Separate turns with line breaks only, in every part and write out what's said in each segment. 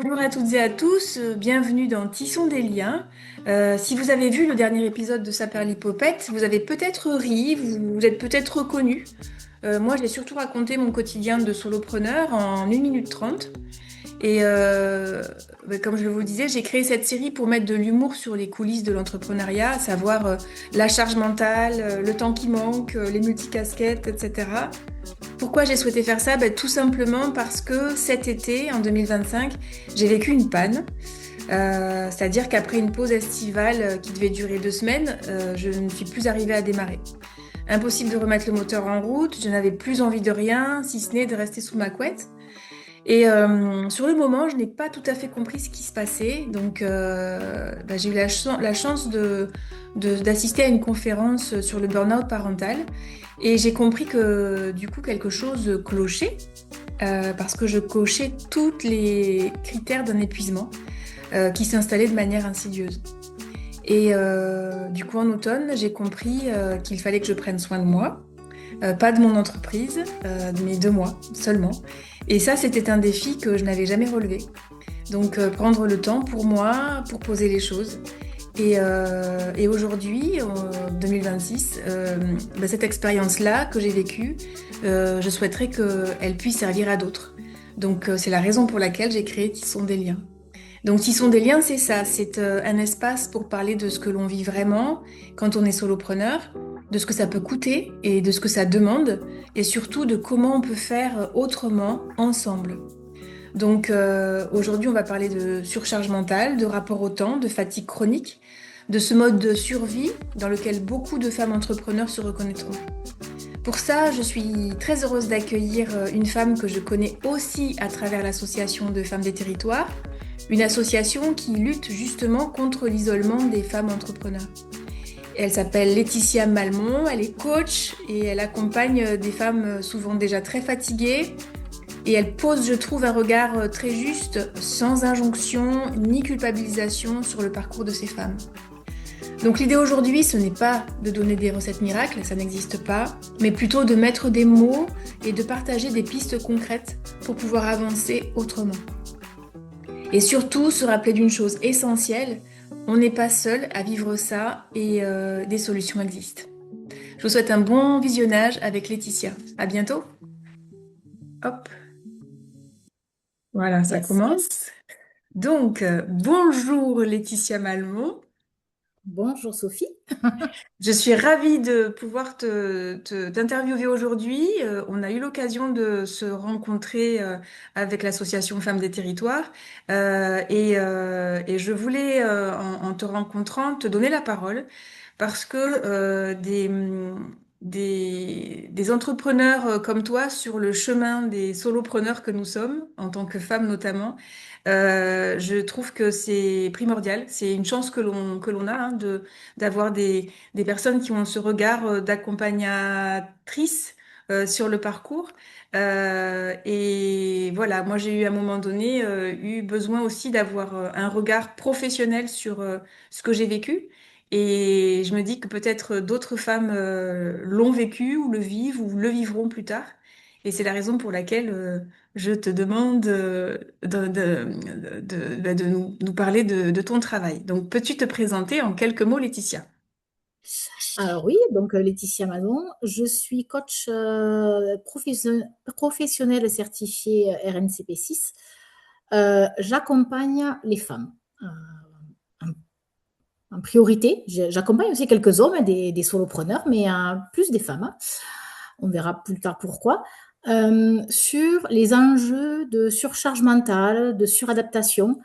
Bonjour à toutes et à tous, bienvenue dans Tissons des liens. Si vous avez vu le dernier épisode de Saperlipopette, vous avez peut-être ri, vous êtes peut-être reconnu. Moi, j'ai surtout raconté mon quotidien de solopreneur en 1 minute 30. Et comme je vous le disais, j'ai créé cette série pour mettre de l'humour sur les coulisses de l'entrepreneuriat, à savoir la charge mentale, le temps qui manque, les multicasquettes, etc. Pourquoi j'ai souhaité faire ça? Tout simplement parce que cet été, en 2025, j'ai vécu une panne. C'est-à-dire qu'après une pause estivale qui devait durer 2 semaines, je ne suis plus arrivée à démarrer. Impossible de remettre le moteur en route, je n'avais plus envie de rien, si ce n'est de rester sous ma couette. Et sur le moment, je n'ai pas tout à fait compris ce qui se passait. Donc, j'ai eu la chance d'assister à une conférence sur le burn-out parental. Et j'ai compris que du coup, quelque chose clochait, parce que je cochais tous les critères d'un épuisement qui s'installait de manière insidieuse. Et du coup, en automne, j'ai compris qu'il fallait que je prenne soin de moi. Pas de mon entreprise, mais de moi seulement. Et ça, c'était un défi que je n'avais jamais relevé. Donc, prendre le temps pour moi, pour poser les choses. Et aujourd'hui, en 2026, cette expérience-là que j'ai vécue, je souhaiterais qu'elle puisse servir à d'autres. Donc, c'est la raison pour laquelle j'ai créé Tissons des liens. Donc, Tissons des liens, c'est ça, c'est un espace pour parler de ce que l'on vit vraiment quand on est solopreneur, de ce que ça peut coûter et de ce que ça demande, et surtout de comment on peut faire autrement ensemble. Donc aujourd'hui, on va parler de surcharge mentale, de rapport au temps, de fatigue chronique, de ce mode de survie dans lequel beaucoup de femmes entrepreneurs se reconnaîtront. Pour ça, je suis très heureuse d'accueillir une femme que je connais aussi à travers l'association de femmes des territoires, une association qui lutte justement contre l'isolement des femmes entrepreneurs. Elle s'appelle Laetitia Malmont, elle est coach et elle accompagne des femmes souvent déjà très fatiguées. Et elle pose, je trouve, un regard très juste, sans injonction ni culpabilisation sur le parcours de ces femmes. Donc l'idée aujourd'hui, ce n'est pas de donner des recettes miracles, ça n'existe pas, mais plutôt de mettre des mots et de partager des pistes concrètes pour pouvoir avancer autrement. Et surtout, se rappeler d'une chose essentielle, on n'est pas seul à vivre ça et des solutions existent. Je vous souhaite un bon visionnage avec Laetitia. À bientôt. Hop, voilà, ça
Yes.
commence. Donc, bonjour Laetitia Malmont.
Bonjour Sophie.
Je suis ravie de pouvoir t'interviewer aujourd'hui. On a eu l'occasion de se rencontrer avec l'association Femmes des Territoires. Et je voulais, en te rencontrant, te donner la parole parce que des entrepreneurs comme toi sur le chemin des solopreneurs que nous sommes, en tant que femmes notamment, je trouve que c'est primordial. C'est une chance que l'on a, hein, d'avoir des personnes qui ont ce regard d'accompagnatrice sur le parcours. Et voilà, moi j'ai eu à un moment donné eu besoin aussi d'avoir un regard professionnel sur ce que j'ai vécu. Et je me dis que peut-être d'autres femmes l'ont vécu ou le vivent ou le vivront plus tard. Et c'est la raison pour laquelle je te demande de nous parler de ton travail. Donc, peux-tu te présenter en quelques mots, Laetitia?
Alors oui, donc Laetitia Manon, je suis coach professionnel certifié RNCP 6. J'accompagne les femmes en, en priorité. J'accompagne aussi quelques hommes, des solopreneurs, mais plus des femmes. On verra plus tard pourquoi. Sur les enjeux de surcharge mentale, de suradaptation,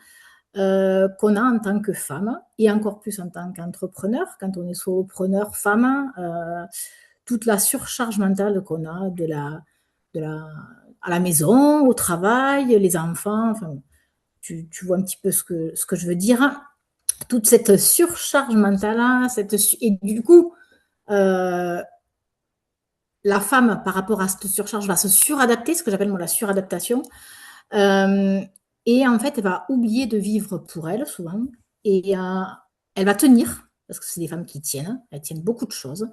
qu'on a en tant que femme et encore plus en tant qu'entrepreneur, quand on est solopreneur femme, toute la surcharge mentale qu'on a de la, à la maison, au travail, les enfants, enfin, tu vois un petit peu ce que je veux dire. Toute cette surcharge mentale, et du coup, euh, la femme, par rapport à cette surcharge, va se suradapter, ce que j'appelle moi la suradaptation. Euh, et en fait, elle va oublier de vivre pour elle, souvent. Et elle va tenir, parce que c'est des femmes qui tiennent. Elles tiennent beaucoup de choses.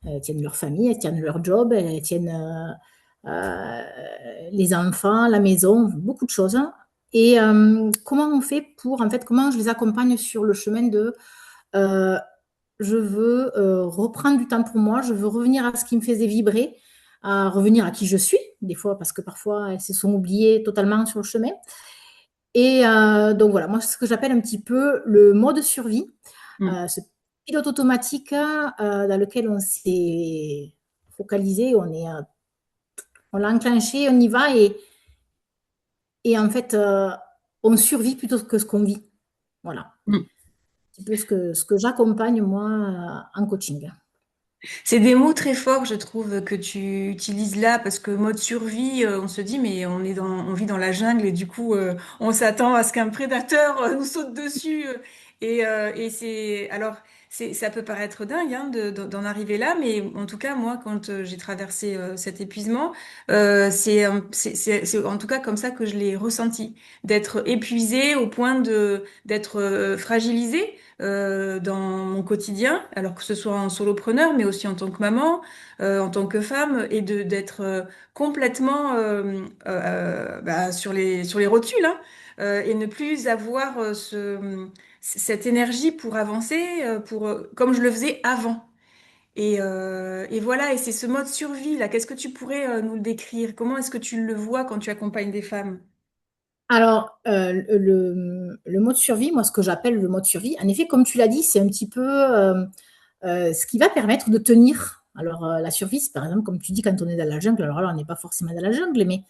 Elles tiennent leur famille, elles tiennent leur job, elles tiennent les enfants, la maison, beaucoup de choses. Et comment on fait pour, en fait, comment je les accompagne sur le chemin de euh, je veux reprendre du temps pour moi, je veux revenir à ce qui me faisait vibrer, à revenir à qui je suis, des fois, parce que parfois elles se sont oubliées totalement sur le chemin. Et donc voilà, moi, ce que j'appelle un petit peu le mode survie,
Mm.
ce pilote automatique dans lequel on s'est focalisé, on l'a enclenché, on y va et en fait, on survit plutôt que ce qu'on vit. Voilà,
Mm.
un petit peu ce que j'accompagne moi en coaching.
C'est des mots très forts, je trouve, que tu utilises là, parce que mode survie, on se dit, mais on vit dans la jungle et du coup, on s'attend à ce qu'un prédateur nous saute dessus. Et ça peut paraître dingue hein, d'en arriver là, mais en tout cas, moi, quand j'ai traversé cet épuisement, c'est en tout cas comme ça que je l'ai ressenti, d'être épuisé au point d'être fragilisé dans mon quotidien, alors que ce soit en solopreneur, mais aussi en tant que maman, en tant que femme, et d'être complètement sur les rotules, hein, et ne plus avoir cette énergie pour avancer, comme je le faisais avant. Et voilà, et c'est ce mode survie là. Qu'est-ce que tu pourrais nous le décrire? Comment est-ce que tu le vois quand tu accompagnes des femmes?
Alors, le mode survie, moi, ce que j'appelle le mode survie, en effet, comme tu l'as dit, c'est un petit peu ce qui va permettre de tenir. Alors, la survie, c'est par exemple, comme tu dis, quand on est dans la jungle, alors là, on n'est pas forcément dans la jungle, mais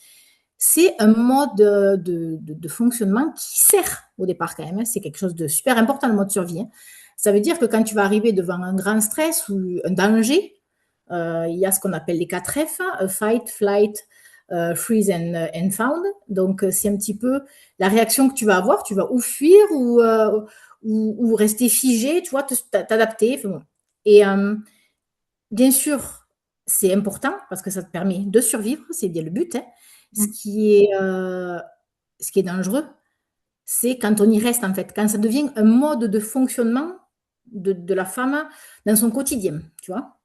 c'est un mode de fonctionnement qui sert au départ quand même, hein. C'est quelque chose de super important, le mode survie, hein. Ça veut dire que quand tu vas arriver devant un grand stress ou un danger, il y a ce qu'on appelle les 4 F, fight, flight, freeze and found. Donc, c'est un petit peu la réaction que tu vas avoir. Tu vas ou fuir ou rester figé, tu vois, t'adapter. Enfin, bon. Et bien sûr, c'est important parce que ça te permet de survivre, c'est bien le but, hein.
Mm.
Ce qui est dangereux, c'est quand on y reste, en fait, quand ça devient un mode de fonctionnement de la femme dans son quotidien, tu vois.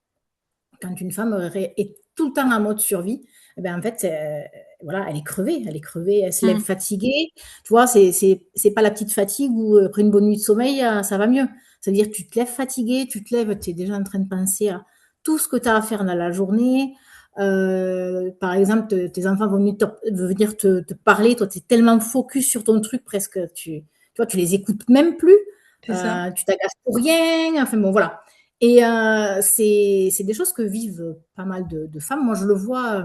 Quand une femme est tout le temps en mode survie, eh ben, en fait, voilà, elle est crevée, elle se lève
Mm.
fatiguée. Tu vois, c'est pas la petite fatigue où après une bonne nuit de sommeil, ça va mieux. C'est-à-dire que tu te lèves fatiguée, tu te lèves, tu es déjà en train de penser à tout ce que tu as à faire dans la journée. Par exemple, tes enfants vont venir te parler, toi, tu es tellement focus sur ton truc, presque, tu vois, tu les écoutes même plus.
C'est ça.
Tu t'agaces pour rien. Enfin bon, voilà. Et c'est des choses que vivent pas mal de femmes. Moi, je le vois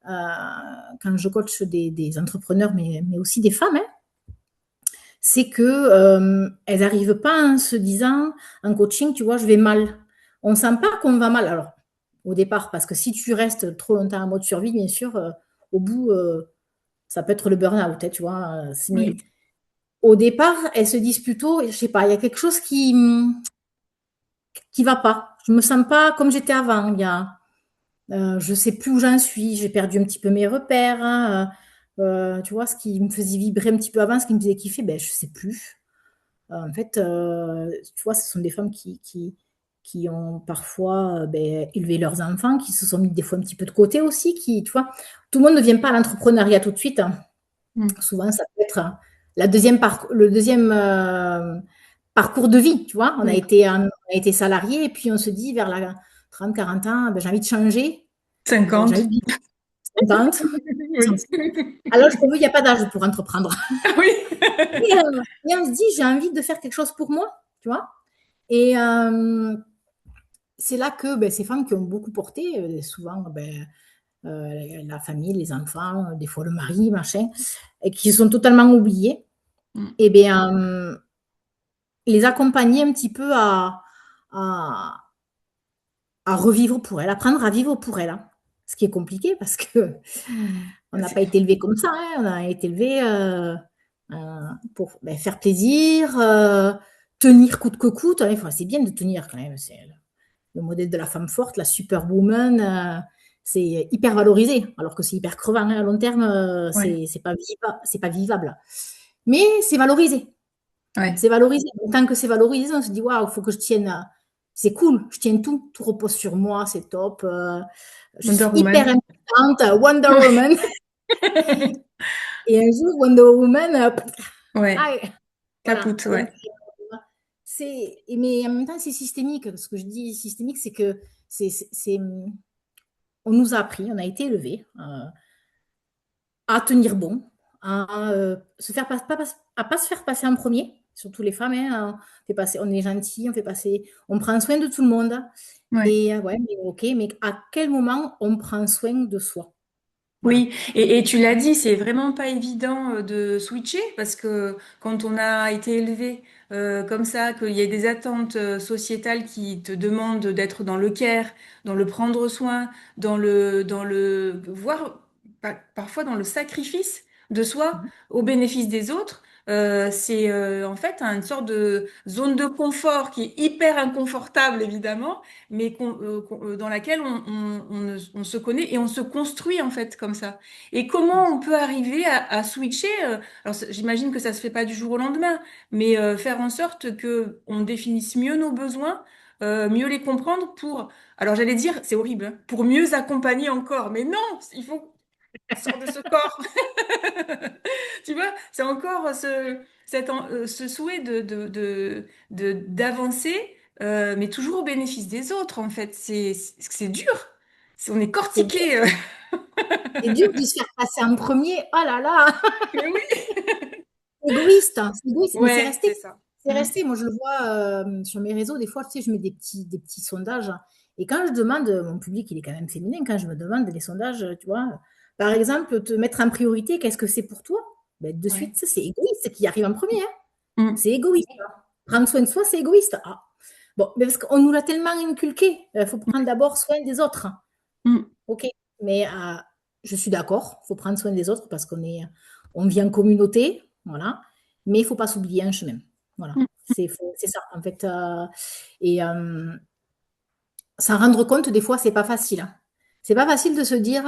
quand je coach des entrepreneurs, mais aussi des femmes, hein. C'est que elles n'arrivent pas en se disant en coaching, tu vois, je vais mal. On ne sent pas qu'on va mal. Alors, au départ, parce que si tu restes trop longtemps en mode survie, bien sûr, au bout, ça peut être le burn-out, hein, tu vois. Mais
Oui.
au départ, elles se disent plutôt, je sais pas, il y a quelque chose qui va pas. Je me sens pas comme j'étais avant. Je sais plus où j'en suis, j'ai perdu un petit peu mes repères, hein, tu vois, ce qui me faisait vibrer un petit peu avant, ce qui me faisait kiffer, ben, je sais plus. En fait, tu vois, ce sont des femmes qui ont parfois ben, élevé leurs enfants, qui se sont mis des fois un petit peu de côté aussi, tu vois, tout le monde ne vient pas à l'entrepreneuriat tout de suite, hein.
Mm.
Souvent, ça peut être le deuxième parcours de vie, tu vois.
Oui.
On a été salarié et puis on se dit vers la 30, 40 ans, ben, j'ai envie de changer, j'ai
50.
envie de vivre 50.
Oui.
Alors, je trouve qu'il n'y a pas d'âge pour entreprendre.
Ah oui.
Et on se dit, j'ai envie de faire quelque chose pour moi, tu vois. Et c'est là que ben, ces femmes qui ont beaucoup porté, souvent ben, la famille, les enfants, des fois le mari, machin, et qui sont totalement oubliées,
Mm.
et bien, les accompagner un petit peu à, à revivre pour elles, apprendre à vivre pour elles, hein. Ce qui est compliqué parce que on n'a
C'est-
pas été élevé comme ça, hein. On a été élevé pour ben, faire plaisir, tenir coûte que coûte, hein. Enfin, c'est bien de tenir quand même. C'est le modèle de la femme forte, la superwoman. C'est hyper valorisé, alors que c'est hyper crevant, hein. À long terme,
Ouais.
c'est pas vivable. Mais c'est valorisé.
Ouais.
C'est valorisé. Donc, tant que c'est valorisé, on se dit, waouh, il faut que je tienne. C'est cool, je tiens tout. Tout repose sur moi, c'est top. Je
Wonder
suis hyper
Woman.
importante, Wonder Woman. Et un jour, Wonder Woman,
Ouais,
aïe, voilà.
capote,
Donc,
ouais.
mais en même temps, c'est systémique. Ce que je dis systémique, c'est que on nous a appris, on a été élevés à tenir bon, à se faire à pas se faire passer en premier, surtout les femmes, hein, on est gentil, on prend soin de tout le monde.
Ouais.
Et ouais, mais ok, mais à quel moment on prend soin de soi? Voilà.
Oui, et tu l'as dit, c'est vraiment pas évident de switcher parce que quand on a été élevé comme ça, qu'il y a des attentes sociétales qui te demandent d'être dans le care, dans le prendre soin, voire parfois dans le sacrifice de soi
Mhm.
au bénéfice des autres, c'est en fait une sorte de zone de confort qui est hyper inconfortable évidemment mais dans laquelle on se connaît et on se construit en fait comme ça. Et comment on peut arriver à switcher alors j'imagine que ça se fait pas du jour au lendemain, mais faire en sorte que on définisse mieux nos besoins, mieux les comprendre pour, alors j'allais dire, c'est horrible, hein, pour mieux accompagner encore. Mais non, il faut sortir de ce corps. Tu vois, c'est encore ce souhait d'avancer, mais toujours au bénéfice des autres, en fait. C'est dur. On est
C'est dur,
cortiqué.
c'est dur de se faire passer en premier. Oh là là,
Mais oui.
égoïste, hein, c'est égoïste, mais
Ouais, c'est ça.
c'est
Mm.
resté. Moi, je le vois sur mes réseaux. Des fois, tu sais, je mets des petits sondages. Et quand je demande, mon public, il est quand même féminin. Quand je me demande les sondages, tu vois, par exemple, te mettre en priorité, qu'est-ce que c'est pour toi? Ben, de
Ouais.
suite, c'est égoïste qui arrive en premier, hein.
Mm.
C'est égoïste, hein. Prendre soin de soi, c'est égoïste. Ah. Bon, mais parce qu'on nous l'a tellement inculqué. Il faut prendre d'abord soin des autres.
Mm.
Ok, mais je suis d'accord, il faut prendre soin des autres parce on vit en communauté, voilà. Mais il faut pas s'oublier un chemin, voilà.
Mm.
C'est ça, en fait. Et s'en rendre compte, des fois, c'est pas facile, hein. C'est pas facile de se dire,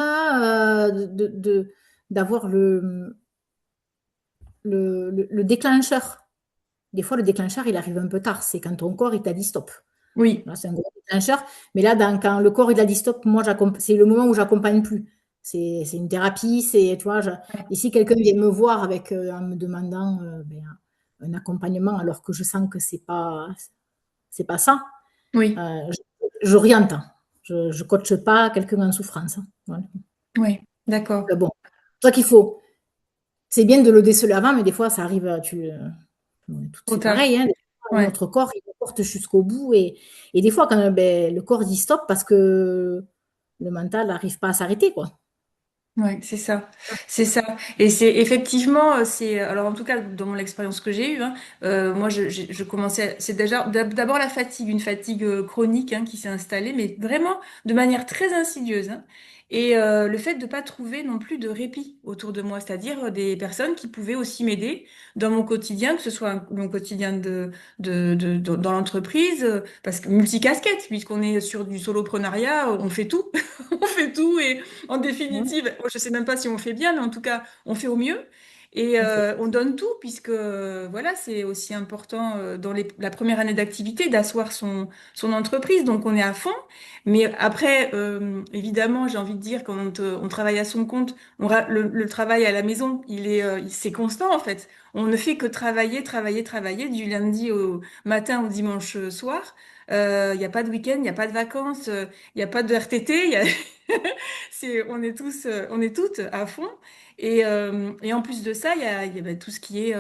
d'avoir le déclencheur. Des fois, le déclencheur, il arrive un peu tard. C'est quand ton corps, il t'a dit stop.
Oui.
Là, c'est un gros déclencheur. Mais là, quand le corps il a dit stop, moi, c'est le moment où j'accompagne plus. C'est une thérapie. Tu vois, ici, quelqu'un vient me voir en me demandant un accompagnement alors que je sens que c'est pas ça.
Oui.
J'oriente. Je coache pas quelqu'un en souffrance, hein. Voilà.
Oui. D'accord.
Bon, c'est ça qu'il faut. C'est bien de le déceler avant, mais des fois, ça arrive, on est toutes
Trop
fait
tard.
pareil, hein. Des fois,
Ouais.
notre corps, il nous porte jusqu'au bout. Et des fois, quand le corps dit stop parce que le mental n'arrive pas à s'arrêter, quoi.
Ouais, c'est ça, c'est ça. Et c'est effectivement, alors en tout cas dans mon expérience que j'ai eue, hein, moi je commençais, c'est déjà d'abord la fatigue, une fatigue chronique hein, qui s'est installée, mais vraiment de manière très insidieuse. Hein. Et le fait de pas trouver non plus de répit autour de moi, c'est-à-dire des personnes qui pouvaient aussi m'aider dans mon quotidien, que ce soit mon quotidien dans l'entreprise, parce que multicasquette, puisqu'on est sur du soloprenariat, on fait tout, on fait tout et en
Ouais,
définitive, je sais même pas si on fait bien, mais en tout cas, on fait au mieux. Et
on fait.
on donne tout, puisque voilà, c'est aussi important dans la première année d'activité d'asseoir son entreprise. Donc on est à fond. Mais après, évidemment, j'ai envie de dire, quand on travaille à son compte, le travail à la maison, c'est constant en fait. On ne fait que travailler, travailler, travailler du lundi au matin au dimanche soir. Il n'y a pas de week-end, il n'y a pas de vacances, il n'y a pas de RTT. On est toutes à fond. Et en plus de ça, il y a tout ce qui est.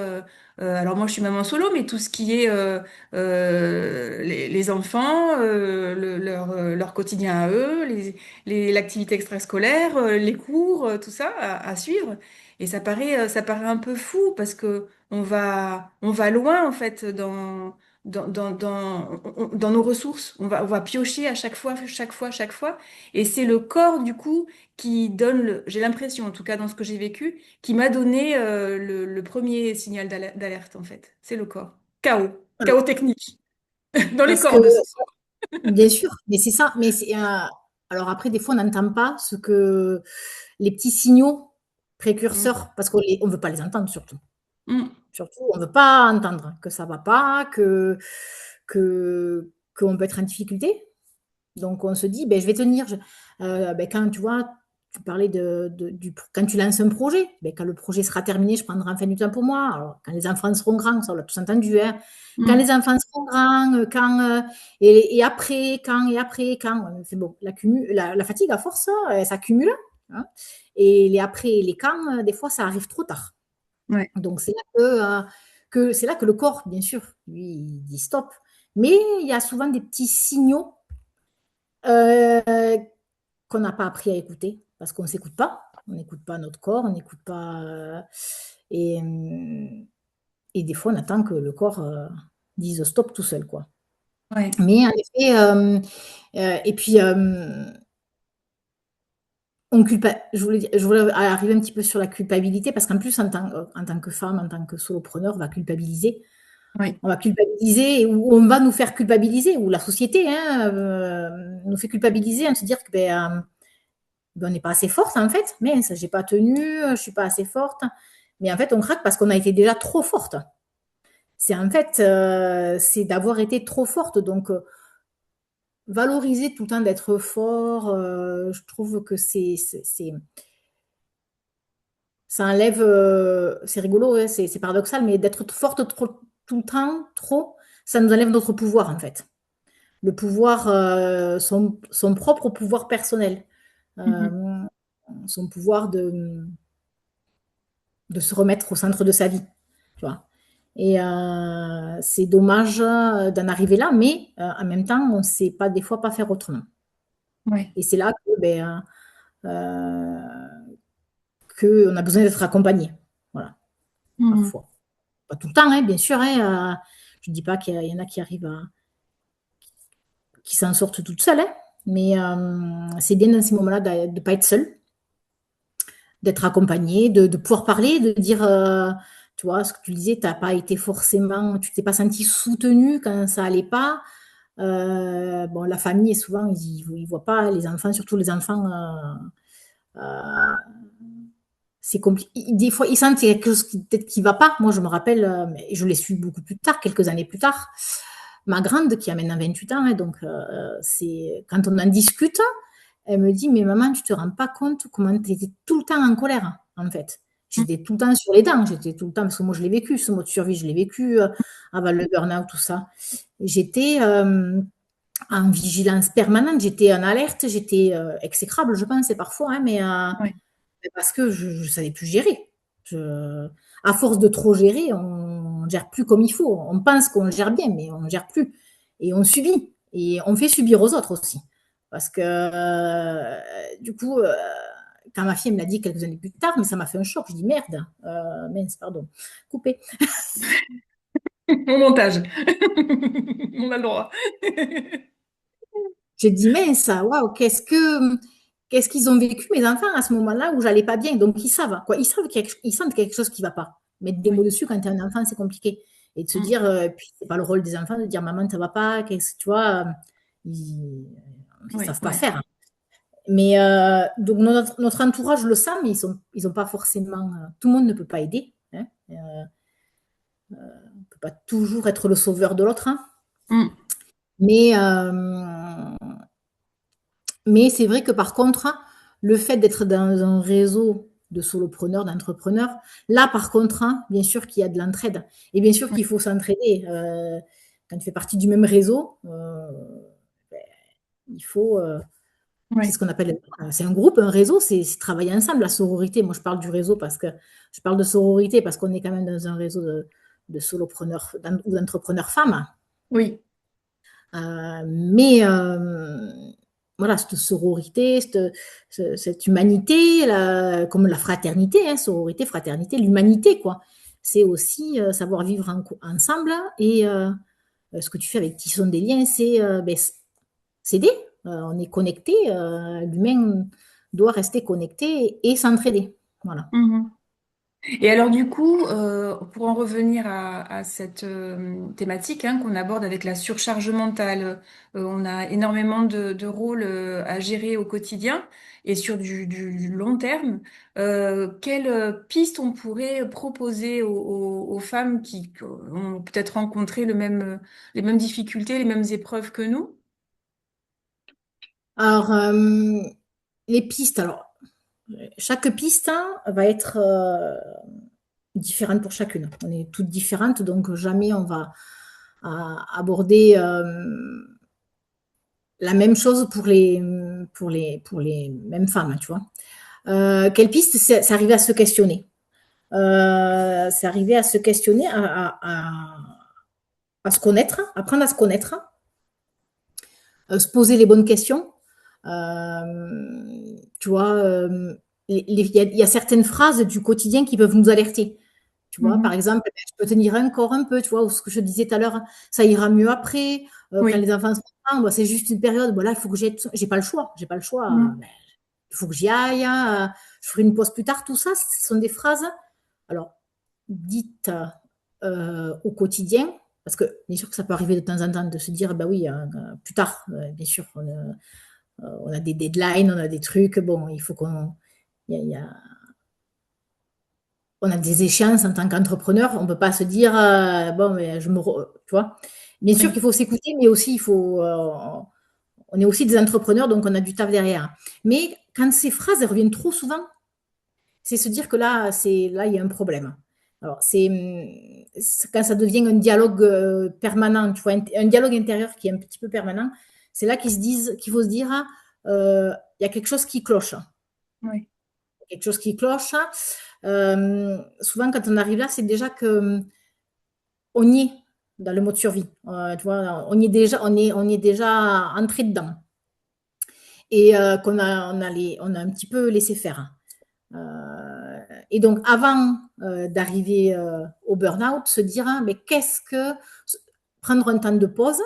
Alors moi, je suis maman solo, mais tout ce qui est les enfants, leur quotidien à eux, l'activité extrascolaire, les cours, tout ça à suivre. Et ça paraît un peu fou parce que on va loin en fait dans nos ressources. On va piocher à chaque fois, chaque fois, chaque fois. Et c'est le corps, du coup, qui donne, j'ai l'impression, en tout cas dans ce que j'ai vécu, qui m'a donné le premier signal d'alerte, en fait. C'est le corps. Chaos.
Voilà.
Chaos technique. Dans les
Parce que,
cordes, ce soir.
bien sûr, mais c'est ça. Alors après, des fois, on n'entend pas les petits signaux
Mm.
précurseurs parce on veut pas les entendre, surtout.
Mm.
Surtout, on veut pas entendre que ça va pas, qu'on peut être en difficulté. Donc, on se dit, ben, je vais tenir. Ben, quand tu vois, tu parlais quand tu lances un projet, ben, quand le projet sera terminé, je prendrai enfin du temps pour moi. Alors, quand les enfants seront grands, ça on l'a tous entendu, hein. Quand
Mm.
les enfants seront grands, et après, quand, c'est bon, la fatigue à force, elle s'accumule, hein. Et les après et les quand, des fois, ça arrive trop tard.
Ouais.
Donc, c'est là c'est là que le corps, bien sûr, lui, il dit stop. Mais il y a souvent des petits signaux euh, qu'on n'a pas appris à écouter parce qu'on ne s'écoute pas. On n'écoute pas notre corps, on n'écoute pas. Et, euh, et des fois, on attend que le corps dise stop tout seul, quoi.
Ouais.
Mais en effet, et puis, je voulais arriver un petit peu sur la culpabilité parce qu'en plus, en tant que femme, en tant que solopreneur, on va culpabiliser.
Ouais.
On va culpabiliser ou on va nous faire culpabiliser, ou la société, hein, nous fait culpabiliser, on se dire que ben, on n'est pas assez forte en fait, mais ça, j'ai pas tenu, je suis pas assez forte. Mais en fait, on craque parce qu'on a été déjà trop forte. C'est en fait, c'est d'avoir été trop forte. Donc, valoriser tout le temps d'être fort, je trouve que ça enlève, c'est rigolo, ouais, c'est paradoxal, mais d'être forte tout le temps, trop, ça nous enlève notre pouvoir en fait. Le pouvoir, son propre pouvoir personnel,
Mhm.
euh, son pouvoir de se remettre au centre de sa vie, tu vois. Et c'est dommage d'en arriver là, mais en même temps, on ne sait pas des fois pas faire autrement.
Ouais.
Et c'est là que on a besoin d'être accompagné, voilà,
Mhm.
parfois. Pas tout le temps, hein, bien sûr. Hein, je ne dis pas qu'il y en a qui arrivent qui s'en sortent toutes seules, hein, mais c'est bien dans ces moments-là de ne pas être seul, d'être accompagné, de pouvoir parler, de dire, tu vois, ce que tu disais, t'as pas été forcément, tu t'es pas senti soutenu quand ça allait pas. Bon, la famille, souvent, ils voient pas les enfants, surtout les enfants, euh, c'est compliqué. Des fois, ils sentent qu'il y a quelque chose qui peut-être qui va pas. Moi, je me rappelle, mais je l'ai su beaucoup plus tard, quelques années plus tard. Ma grande, qui a maintenant 28 ans, hein, donc c'est quand on en discute, elle me dit, mais maman, tu te rends pas compte comment tu étais tout le temps en colère, en fait.
Mhm.
J'étais tout le temps sur les dents, j'étais tout le temps, parce que moi je l'ai vécu, ce mode de survie, je l'ai vécu avant le burn-out, tout ça. J'étais en vigilance permanente, j'étais en alerte, j'étais exécrable, je pense, et parfois, hein,
Ouais.
mais parce que je ne savais plus gérer. À force de trop gérer, on ne gère plus comme il faut. On pense qu'on gère bien, mais on ne gère plus. Et on subit. Et on fait subir aux autres aussi. Parce que, du coup, quand ma fille me l'a dit quelques années plus tard, mais ça m'a fait un choc. Je dis merde, mince, pardon, coupé.
Au montage. On a le droit.
J'ai dit mince, waouh, qu'est-ce qu'ils ont vécu mes enfants à ce moment-là où j'allais pas bien. Donc ils savent quoi, ils sentent quelque chose qui va pas. Mettre des mots
Oui.
dessus quand tu es un enfant, c'est compliqué. Et de se
Mm.
dire, puis c'est pas le rôle des enfants de dire maman ça va pas, tu vois, ils
Oui,
savent pas
ouais.
faire. Mais donc notre entourage le sent, mais ils ont pas forcément. Tout le monde ne peut pas aider. Hein. On peut pas toujours être le sauveur de l'autre. Hein.
Mm.
Mais Mais c'est vrai que par contre, le fait d'être dans un réseau de solopreneurs, d'entrepreneurs, là par contre, bien sûr qu'il y a de l'entraide. Et bien sûr
Ouais.
qu'il faut s'entraider. Quand tu fais partie du même réseau, ben, il faut. C'est
Ouais.
ce qu'on appelle. C'est un groupe, un réseau, c'est travailler ensemble. La sororité, moi je parle du réseau parce que je parle de sororité parce qu'on est quand même dans un réseau de solopreneurs ou d'entrepreneurs femmes.
Oui.
Mais voilà, cette sororité, cette humanité, comme la fraternité, hein, sororité, fraternité, l'humanité, quoi. C'est aussi savoir vivre ensemble. Et ce que tu fais avec Tisson des liens, c'est ben, s'aider. On est connecté. L'humain doit rester connecté et s'entraider. Voilà.
Mhm. Et alors du coup, pour en revenir à cette thématique hein, qu'on aborde avec la surcharge mentale, on a énormément de rôles à gérer au quotidien et sur du long terme. Quelles pistes on pourrait proposer aux femmes qui ont peut-être rencontré les mêmes difficultés, les mêmes épreuves que nous?
Alors, les pistes, alors. chaque piste va être différente pour chacune. On est toutes différentes, donc jamais on va aborder la même chose pour les mêmes femmes, tu vois. Quelle piste? C'est arriver à se questionner. C'est arriver à se questionner, à se connaître, apprendre à se connaître, se poser les bonnes questions. Tu vois, il y a certaines phrases du quotidien qui peuvent nous alerter. Tu vois, par
Mhm.
exemple, je peux tenir encore un peu, tu vois, ou ce que je disais tout à l'heure, ça ira mieux après. Quand
Oui.
les enfants sont grands, bah, c'est juste une période. Bon, là, il faut que j'ai pas le choix. J'ai pas le choix.
Mhm.
Ben, il faut que j'y aille. Je ferai une pause plus tard. Tout ça, ce sont des phrases, alors, dites au quotidien, parce que bien sûr que ça peut arriver de temps en temps de se dire, bah oui, plus tard, bien sûr, on a des deadlines, on a des trucs, bon, il faut qu'on. On a des échéances en tant qu'entrepreneur, on ne peut pas se dire, bon, mais tu vois. Bien sûr
Oui.
qu'il faut s'écouter, mais aussi, on est aussi des entrepreneurs, donc on a du taf derrière. Mais quand ces phrases elles reviennent trop souvent, c'est se dire que là, il y a un problème. Alors, quand ça devient un dialogue permanent, tu vois, un dialogue intérieur qui est un petit peu permanent, c'est là qu'il faut se dire, il y a quelque chose qui cloche.
Oui.
Quelque chose qui cloche. Souvent, quand on arrive là, c'est déjà que on y est dans le mode survie. Tu vois, on y est déjà entré dedans et qu'on a un petit peu laissé faire. Et donc, avant d'arriver au burn-out, se dire, mais prendre un temps de pause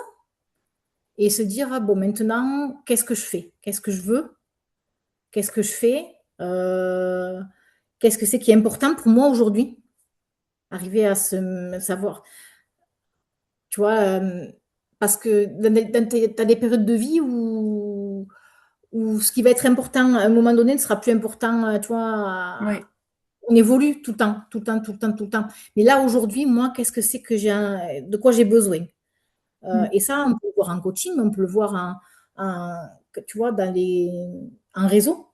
et se dire, bon, maintenant, qu'est-ce que je fais? Qu'est-ce que je veux? Qu'est-ce que je fais? Qu'est-ce que c'est qui est important pour moi aujourd'hui? Arriver à savoir, tu vois, parce que tu as des périodes de vie où ce qui va être important à un moment donné ne sera plus important, tu vois,
Oui.
on évolue tout le temps, tout le temps, tout le temps, tout le temps. Mais là, aujourd'hui, moi, qu'est-ce que c'est de quoi j'ai besoin?
Mm.
Et ça, on peut le voir en coaching, on peut le voir tu vois, en réseau,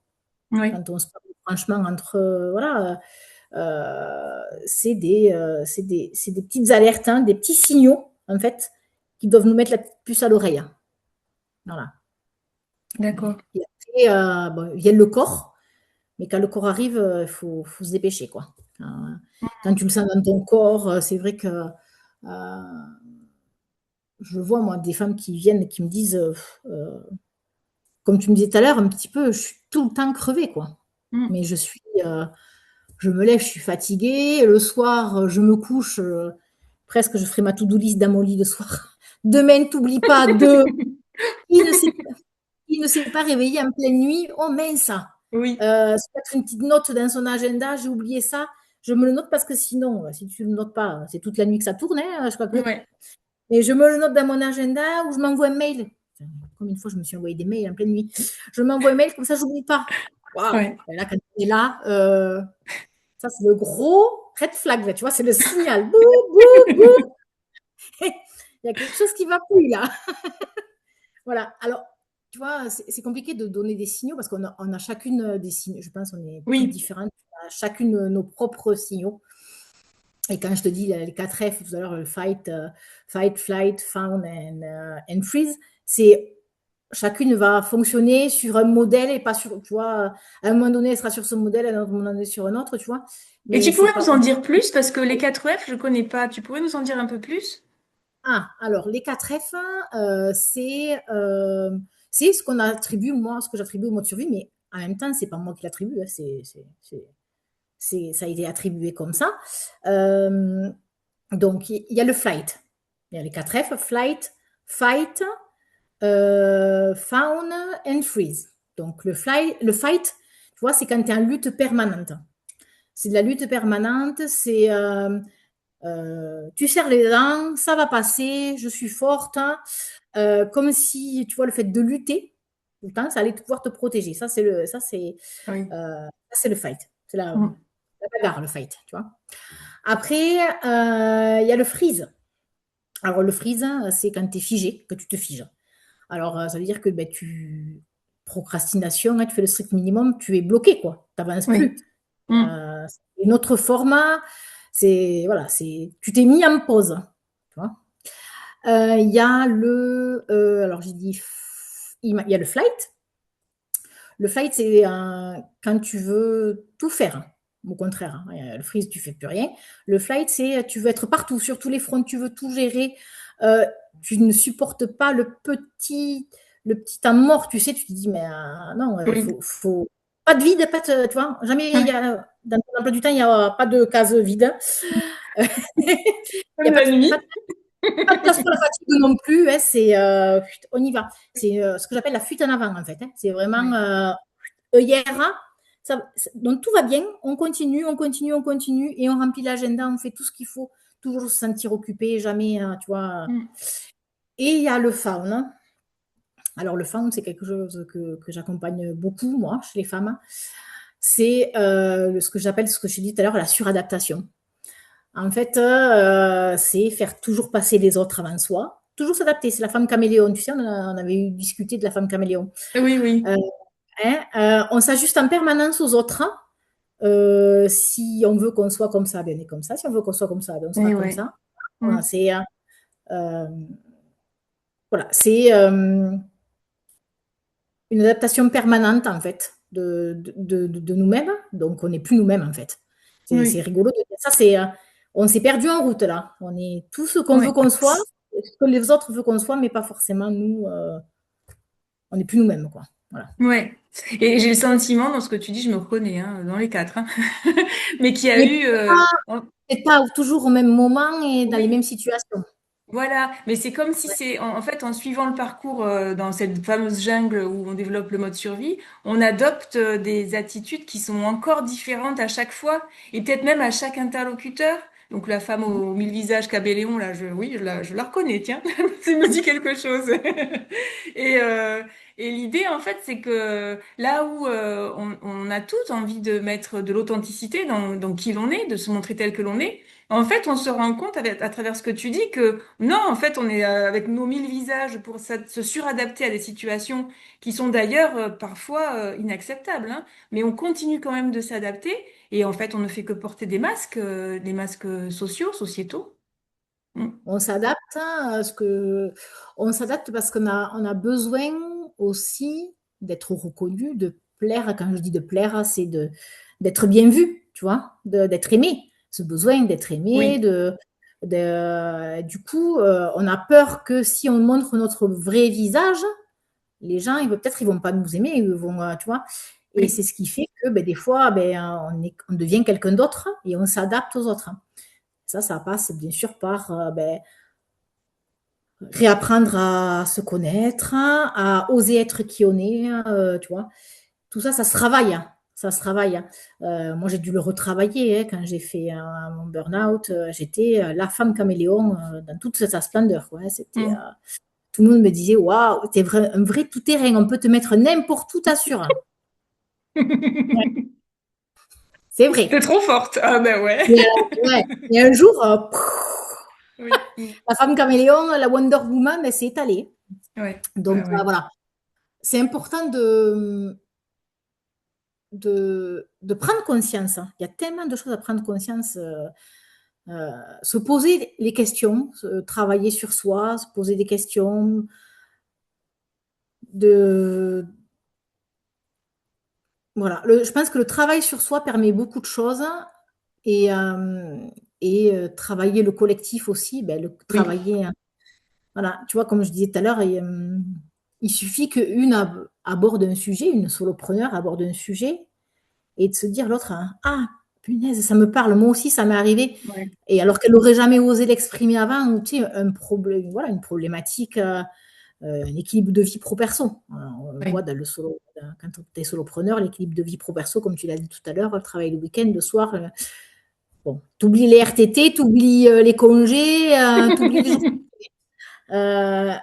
Oui.
quand on se parle franchement entre, voilà, c'est des petites alertes, hein, des petits signaux, en fait, qui doivent nous mettre la petite puce à l'oreille, hein. Voilà.
D'accord.
Et après, bon, vient le corps, mais quand le corps arrive, il faut se dépêcher, quoi. Quand tu le sens dans ton corps, c'est vrai que je vois, moi, des femmes qui viennent et qui me disent, comme tu me disais tout à l'heure, un petit peu, je suis tout le temps crevée, quoi.
Mm.
Mais je me lève, je suis fatiguée. Le soir, je me couche, presque, je ferai ma to-do list dans mon lit le soir. Demain, t'oublie pas de. Qui ne s'est pas réveillé en pleine nuit? Oh mince!
Oui.
Se mettre une petite note dans son agenda, j'ai oublié ça. Je me le note parce que sinon, si tu ne le notes pas, c'est toute la nuit que ça tourne, hein, je crois que.
Ouais.
Et je me le note dans mon agenda ou je m'envoie un mail. Combien de fois je me suis envoyé des mails en pleine nuit? Je m'envoie un mail comme ça, j'oublie pas. Waouh!
Ouais.
Et là, quand tu es là, ça, c'est le gros red flag, là, tu vois, c'est le signal. Bouh, bouh, bouh. Il y a quelque chose qui va plus, là. Voilà. Alors, tu vois, c'est compliqué de donner des signaux parce qu'on a chacune des signaux. Je pense qu'on est toutes
Oui.
différentes. On a chacune nos propres signaux. Et quand je te dis les 4 F tout à l'heure, le fight, flight, fawn and freeze, c'est chacune va fonctionner sur un modèle et pas sur, tu vois, à un moment donné, elle sera sur ce modèle, à un autre moment donné sur un autre, tu vois.
Et
Mais
tu
c'est
pourrais
pas.
nous en dire plus parce que les 4 F, je connais pas. Tu pourrais nous en dire un peu plus?
Ah, alors les 4 F, c'est ce qu'on attribue, moi, ce que j'attribue au mode survie, mais en même temps, c'est pas moi qui l'attribue, hein, ça a été attribué comme ça. Euh, donc, il y a le flight. Il y a les 4 F, flight, fight, fawn and freeze. Donc, le fight, tu vois, c'est quand tu es en lutte permanente. C'est de la lutte permanente, tu serres les dents, ça va passer, je suis forte, hein. Comme si, tu vois, le fait de lutter tout le temps, ça allait pouvoir te protéger.
Oui.
Ça, c'est le fight. C'est
Mm.
la bagarre, le fight, tu vois. Après, il y a le freeze. Alors, le freeze, c'est quand tu es figé, que tu te figes. Alors, ça veut dire que ben, procrastination, hein, tu fais le strict minimum, tu es bloqué, quoi. Tu n'avances
Oui.
plus.
Mm.
C'est une autre format, voilà, tu t'es mis en pause. Tu vois. Il y a alors j'ai dit, il y a le flight. Le flight, c'est quand tu veux tout faire. Au contraire, hein. Le freeze, tu fais plus rien. Le flight, c'est tu veux être partout, sur tous les fronts, tu veux tout gérer. Euh, Tu ne supportes pas le petit temps mort, tu sais, tu te dis, mais non,
Oui.
pas de vide, tu vois, jamais,
Ouais.
dans ton emploi du temps, il n'y a pas de case vide. Il n'y a
Comme la
pas
nuit.
pas de place pour la fatigue non plus, hein, on y va. C'est ce que j'appelle la fuite en avant, en fait, hein. C'est vraiment
Oui.
hier, donc tout va bien, on continue, on continue, on continue, et on remplit l'agenda, on fait tout ce qu'il faut, toujours se sentir occupé, jamais, tu vois.
Mm.
Et il y a le faune. Alors le faune, c'est quelque chose que j'accompagne beaucoup, moi, chez les femmes. C'est ce que j'appelle, ce que je dis tout à l'heure, la suradaptation. En fait, c'est faire toujours passer les autres avant soi, toujours s'adapter. C'est la femme caméléon. Tu sais, on avait eu discuté de la femme caméléon.
Oui, oui.
Euh, on s'ajuste en permanence aux autres. Si on veut qu'on soit comme ça, ben on est comme ça. Si on veut qu'on soit comme ça, ben on sera
Et
comme
ouais.
ça. Voilà,
Mm.
euh, c'est une adaptation permanente, en fait, de nous-mêmes. Donc, on n'est plus nous-mêmes, en fait. C'est
Oui.
rigolo de dire ça. On s'est perdu en route, là. On est tout ce qu'on veut
Ouais.
qu'on soit, ce que les autres veulent qu'on soit, mais pas forcément nous. On n'est plus nous-mêmes, quoi. Voilà.
Ouais. Et j'ai le sentiment, dans ce que tu dis, je me reconnais, hein, dans les quatre, hein. Mais qu'il y a
Mais
eu,
peut-être pas toujours au même moment et dans les
oui,
mêmes situations.
voilà. Mais c'est comme si
Ouais.
c'est, en fait, en suivant le parcours dans cette fameuse jungle où on développe le mode survie, on adopte des attitudes qui sont encore différentes à chaque fois, et peut-être même à chaque interlocuteur. Donc la femme aux mille visages Cabelléon, là, oui, je la reconnais, tiens, ça me dit quelque chose. Et, euh, et l'idée, en fait, c'est que là où on a toutes envie de mettre de l'authenticité dans qui l'on est, de se montrer tel que l'on est, en fait, on se rend compte à travers ce que tu dis que non, en fait, on est avec nos mille visages pour se suradapter à des situations qui sont d'ailleurs parfois inacceptables, hein, mais on continue quand même de s'adapter et en fait, on ne fait que porter des masques sociaux, sociétaux. Mm.
On s'adapte, hein, on s'adapte parce qu'on a besoin aussi d'être reconnu, de plaire. Quand je dis de plaire, c'est d'être bien vu, tu vois, d'être aimé. Ce besoin d'être aimé,
Oui,
du coup, on a peur que si on montre notre vrai visage, les gens, peut-être, ils vont pas nous aimer, ils vont, tu vois. Et
oui.
c'est ce qui fait que ben, des fois, ben, on devient quelqu'un d'autre et on s'adapte aux autres. Ça passe bien sûr par ben, réapprendre à se connaître, à oser être qui on est, tu vois. Tout ça, ça se travaille, hein. Ça se travaille, hein. Moi, j'ai dû le retravailler, hein, quand j'ai fait mon burn-out. J'étais la femme caméléon dans toute sa splendeur, quoi, hein.
Mm.
Tout le monde me disait, waouh, t'es un vrai tout-terrain, on peut te mettre n'importe où, t'assure. Ouais, c'est
T'es
vrai.
trop forte. Ah ben ouais.
Et, ouais. Et un jour,
Oui. Mm.
la femme caméléon, la Wonder Woman, elle s'est étalée.
Ouais.
Donc,
Ouais, ouais.
voilà. C'est important de prendre conscience, hein. Il y a tellement de choses à prendre conscience. Se poser les questions, travailler sur soi, se poser des questions. De, voilà. Je pense que le travail sur soi permet beaucoup de choses et travailler le collectif aussi, ben,
Oui.
travailler, hein. Voilà, tu vois, comme je disais tout à l'heure, il suffit qu'une aborde un sujet, une solopreneur aborde un sujet, et de se dire l'autre, hein, ah, punaise, ça me parle, moi aussi, ça m'est arrivé.
Ouais.
Et alors qu'elle n'aurait jamais osé l'exprimer avant, ou tu sais, un problème, voilà, une problématique, un équilibre de vie pro-perso. On le voit
Oui.
dans quand tu es solopreneur, l'équilibre de vie pro-perso, comme tu l'as dit tout à l'heure, travailler le week-end, le soir. Bon, tu oublies les RTT, tu oublies les congés, tu oublies les jours. Euh,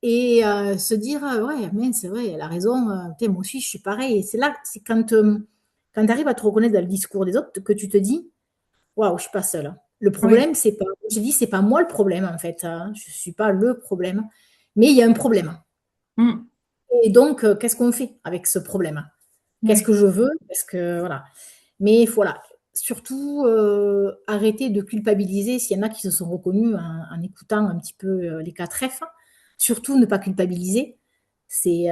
et se dire, ouais, mais c'est vrai, elle a raison, moi aussi, je suis pareil. Et c'est là, c'est quand tu arrives à te reconnaître dans le discours des autres que tu te dis, waouh, je suis pas seule, hein. Le
Oui.
problème, c'est pas, je dis, c'est pas moi le problème, en fait, hein. Je suis pas le problème, mais il y a un problème.
Mm.
Et donc, qu'est-ce qu'on fait avec ce problème? Qu'est-ce
Oui,
que je veux? Est-ce que voilà. Mais voilà, surtout, arrêter de culpabiliser s'il y en a qui se sont reconnus en écoutant un petit peu, les 4 F. Surtout ne pas culpabiliser. C'est,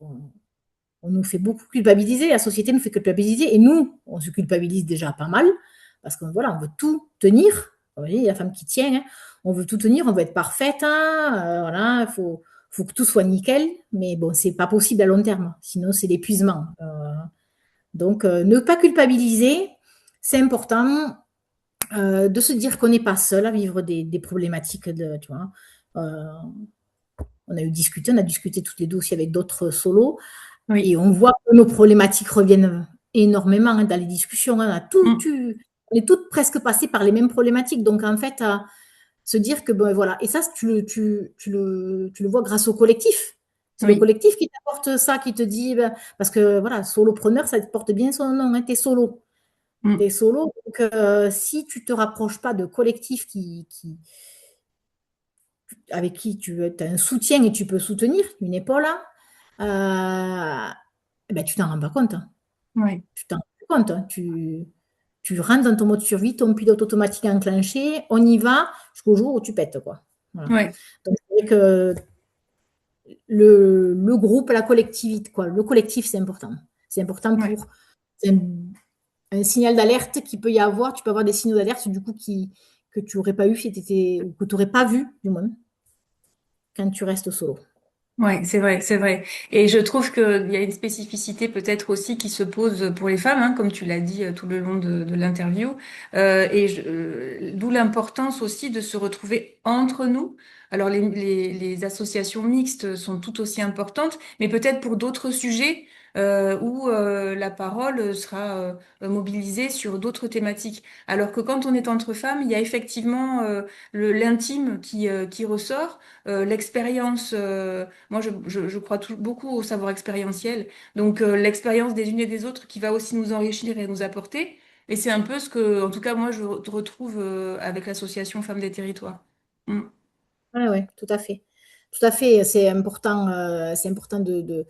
on nous fait beaucoup culpabiliser, la société nous fait culpabiliser et nous, on se culpabilise déjà pas mal parce qu'on voilà, on veut tout tenir. Vous voyez, la femme qui tient, hein, on veut tout tenir, on veut être parfaite, hein, voilà, faut que tout soit nickel, mais bon, c'est pas possible à long terme, sinon c'est l'épuisement. Donc, ne pas culpabiliser, c'est important de se dire qu'on n'est pas seul à vivre des problématiques tu vois. Euh, on a discuté toutes les deux aussi avec d'autres solos. Et
oui.
on voit que nos problématiques reviennent énormément hein, dans les discussions. Hein.
Mm.
On est toutes presque passées par les mêmes problématiques. Donc, en fait, à se dire que, ben, voilà. Et ça, tu le vois grâce au collectif. C'est le
Oui.
collectif qui t'apporte ça, qui te dit, ben, parce que, voilà, solopreneur, ça te porte bien son nom, hein, t'es solo. T'es
Mm.
solo. Donc, si tu te rapproches pas de collectifs avec qui tu as un soutien et tu peux soutenir, une épaule, eh ben, tu t'en rends pas compte. Hein.
Oui.
Tu t'en rends compte, hein. Tu rentres dans ton mode survie, ton pilote automatique est enclenché, on y va jusqu'au jour où tu pètes, quoi. Voilà.
Oui.
Donc, c'est vrai que le groupe, la collectivité, quoi, le collectif, c'est important. C'est important
Oui.
pour c'est un signal d'alerte qu'il peut y avoir. Tu peux avoir des signaux d'alerte, du coup, que tu n'aurais pas eu si ou que tu n'aurais pas vu, du moins, quand tu restes solo.
Ouais, c'est vrai, c'est vrai. Et je trouve qu'il y a une spécificité peut-être aussi qui se pose pour les femmes, hein, comme tu l'as dit tout le long de l'interview. D'où l'importance aussi de se retrouver entre nous. Alors les associations mixtes sont tout aussi importantes, mais peut-être pour d'autres sujets où la parole sera mobilisée sur d'autres thématiques. Alors que quand on est entre femmes, il y a effectivement l'intime qui ressort, l'expérience. Moi, je crois beaucoup au savoir expérientiel. Donc, l'expérience des unes et des autres qui va aussi nous enrichir et nous apporter. Et c'est un peu ce que, en tout cas, moi, je retrouve avec l'association Femmes des Territoires. Mm.
Ouais, ouais, tout à fait. Tout à fait. C'est important de,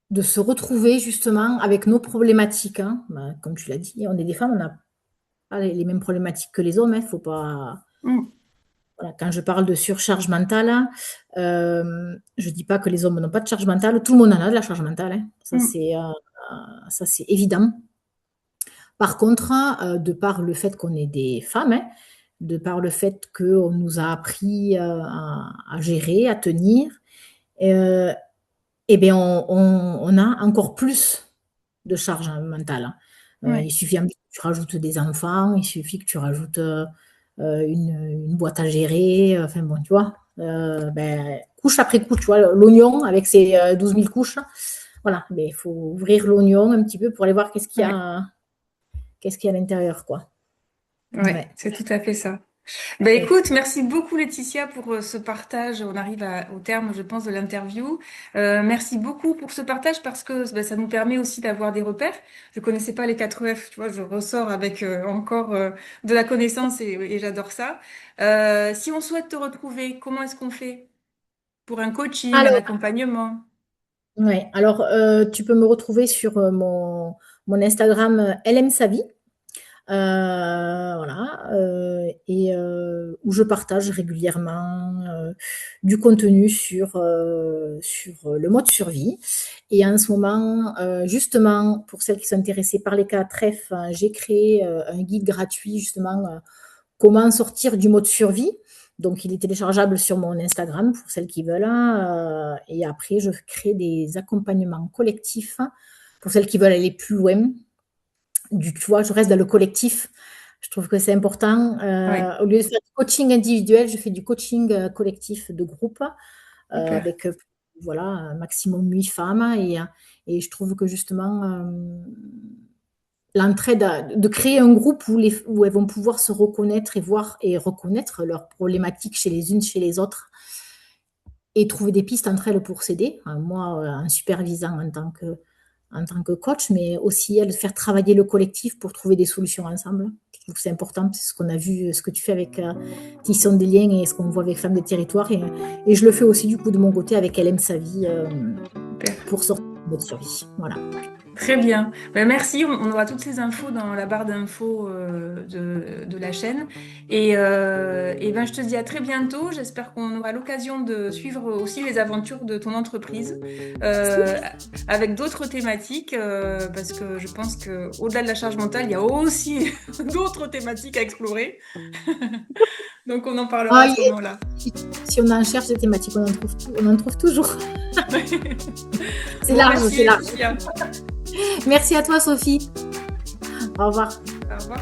de se retrouver justement avec nos problématiques. Hein. Ben, comme tu l'as dit, on est des femmes, on n'a pas les mêmes problématiques que les hommes. Hein. Faut pas,
Mm.
voilà, quand je parle de surcharge mentale, je ne dis pas que les hommes n'ont pas de charge mentale. Tout le monde en a de la charge mentale. Hein.
Mm.
Ça, c'est évident. Par contre, de par le fait qu'on est des femmes, hein, de par le fait qu'on nous a appris à gérer, à tenir, euh, eh bien, on a encore plus de charge mentale. Il
Ouais.
suffit que tu rajoutes des enfants, il suffit que tu rajoutes une boîte à gérer, enfin bon, tu vois, ben, couche après couche, tu vois, l'oignon avec ses 12 000 couches, voilà, mais il faut ouvrir l'oignon un petit peu pour aller voir
Ouais.
qu'est-ce qu'il y a à l'intérieur, quoi.
Ouais,
Ouais.
c'est tout à fait ça. Ben écoute, merci beaucoup Laetitia pour ce partage. On arrive au terme, je pense, de l'interview. Merci beaucoup pour ce partage parce que ben, ça nous permet aussi d'avoir des repères. Je connaissais pas les 4 F, tu vois, je ressors avec encore de la connaissance et j'adore ça. Si on souhaite te retrouver, comment est-ce qu'on fait pour un coaching, un
Alors,
accompagnement?
ouais. Alors tu peux me retrouver sur mon Instagram LM Savie. Voilà, et où je partage régulièrement du contenu sur le mode survie. Et en ce moment, justement, pour celles qui sont intéressées par les 4F, j'ai créé un guide gratuit, justement, comment sortir du mode survie. Donc, il est téléchargeable sur mon Instagram pour celles qui veulent. Et après, je crée des accompagnements collectifs pour celles qui veulent aller plus loin tu vois, je reste dans le collectif. Je trouve que c'est important.
Oui,
Au lieu de faire du coaching individuel, je fais du coaching collectif de groupe
super.
avec voilà, un maximum 8 femmes. Et je trouve que justement, l'entraide, de créer un groupe où elles vont pouvoir se reconnaître et voir et reconnaître leurs problématiques chez les unes, chez les autres et trouver des pistes entre elles pour s'aider. Moi, en supervisant en tant que coach, mais aussi elles faire travailler le collectif pour trouver des solutions ensemble. Je trouve que c'est important, c'est ce qu'on a vu, ce que tu fais avec Tissons des liens et ce qu'on voit avec Femmes de Territoire. Et je le fais aussi du coup de mon côté avec Elle aime sa vie
Super.
pour sortir de notre survie. Voilà.
Très bien. Ben, merci. On aura toutes ces infos dans la barre d'infos de la chaîne. Et ben, je te dis à très bientôt. J'espère qu'on aura l'occasion de suivre aussi les aventures de ton entreprise euh, avec d'autres thématiques parce que je pense qu'au-delà de la charge mentale, il y a aussi d'autres thématiques à explorer. Donc, on en parlera
Ah,
à ce moment-là.
si on en cherche des thématiques, on en trouve toujours. C'est
Bon,
large,
merci,
c'est large.
Laetitia.
Merci à toi, Sophie. Au revoir.
Au revoir.